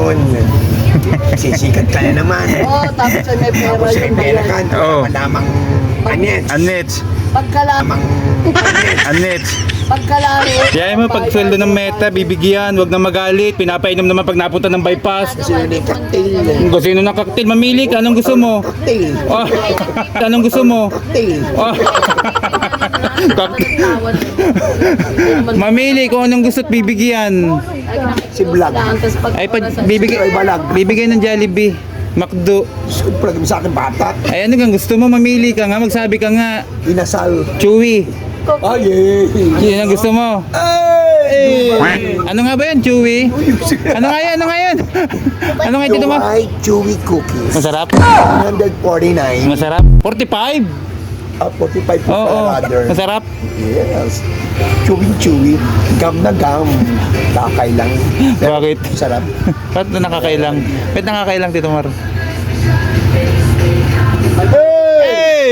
ngayon, sisikat ka na naman. Oo, tapos ay may pera Tapos ay yung pera ka, bayan. Oo. madamang anets. Anets. Pagkalaro, Anets. pagkalaro. Kaya mo pag sweldo ng Meta, bibigyan, wag na magalit. Pinapainom naman pag napunta ng bypass. Sino na yung cocktail? Kung sino ng cocktail, mamili ka. Anong gusto mo? Cocktail. Oh. Anong gusto mo? Cocktail. Oh. Mamili kung anong gusto't bibigyan. Si Vlog. Ay, bibigay ng Jollibee, McDo. Super sa akin bata. Ay, ano kang gusto mo? Mamili ka nga, magsabi ka nga. Inasal. Chewy. Ay, eh. Yun ang gusto mo. Ay! Ano nga ba yan, Chewy? Ano nga yan? Ano nga yan? Ano nga dito mo? White chewy cookies. Masarap? 149. Masarap? 45? 45 po Oo. rather. Masarap? Yes. Chewy. Gum na gum. Kakailang. Bakit? Sarap. Ba't nakakailang? Ba't nakakailang, Tito Mar? Hey! Hey!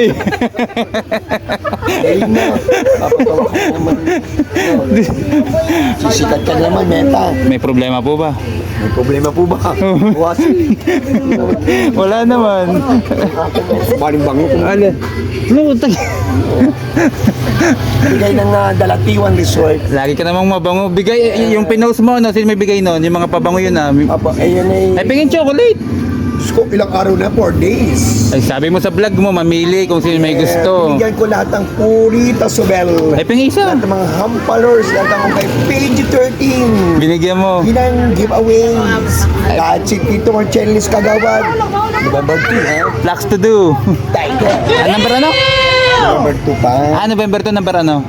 Hey na. Papatawa ka naman. Sisikat ka naman, Meta. May problema po ba? May problema po ba? Wasi. Wala naman. Maring bango. Ano? Bigay ng Dalatiwan Resort. Lagi ka namang mabango. Bigay, yung pinost mo, no? Sino may bigay nun? Yung mga pabango yun, ah. Aba, ayun ay... Ay, pingin chocolate. Sko, ilang araw na? 4 days. Ay, sabi mo sa vlog mo, mamili kung sino may gusto. Binigyan ko lahat ng Purita Sobel. Ay, pingin isa. Lahat ng mga hampalers, lahat ng mga page 13. Binigyan mo. Ginang giveaways. Lahat si Tito Marcellis Kagawad. November 2, ha? Flax to do. Tiger. Number ano? November 2 pa. November 2, number ano?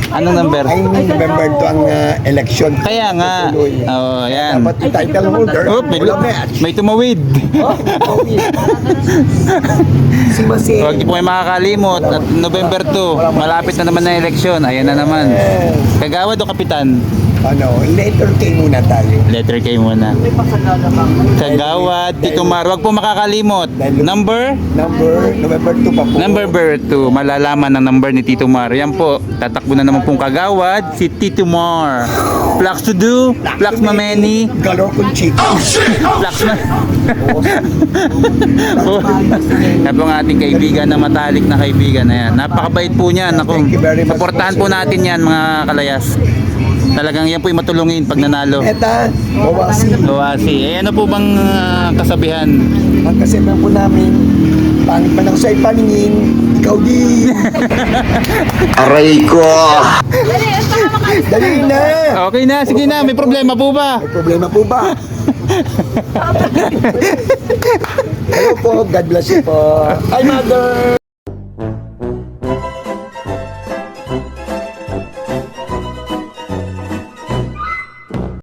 Anong number? Ay, November 2 ang election. Kaya nga. Tuloy. Oo, yan. Dapat yung title holder. Oh, Wala match. may tumawid. Oh, si Masi. Huwag niyo po kayo makakalimot. At November 2, malapit na naman na eleksyon. Ayan na naman. Kagawad o kapitan? Ano, letter K muna tayo. Letter K muna. Kagawad, Tito Mar. Huwag po makakalimot. Number? November 2 pa po. Number 2. Malalaman ang number ni Tito Mar. Yan po. Tatakbo na naman pong kagawad. Si Tito Mar. Flax to do. Flax mameni. Galor kong chick. Flax na. Yan po ang ating kaibigan na matalik na kaibigan. Ayan. Napakabait po niyan. Ako, Thank you very much. supportahan po natin yan mga kalayas. Talagang yan po yung matulungin pag nanalo. Eta, Wawasi. Luwasi. Eh ano po bang kasabihan? Ang kasipan po namin, pangit man ako sa ipaningin, ikaw din. Aray ko! Dali na. Okay na, sige na. May problema po ba? May problema po ba? Hello po, God bless you po. Hi, mother.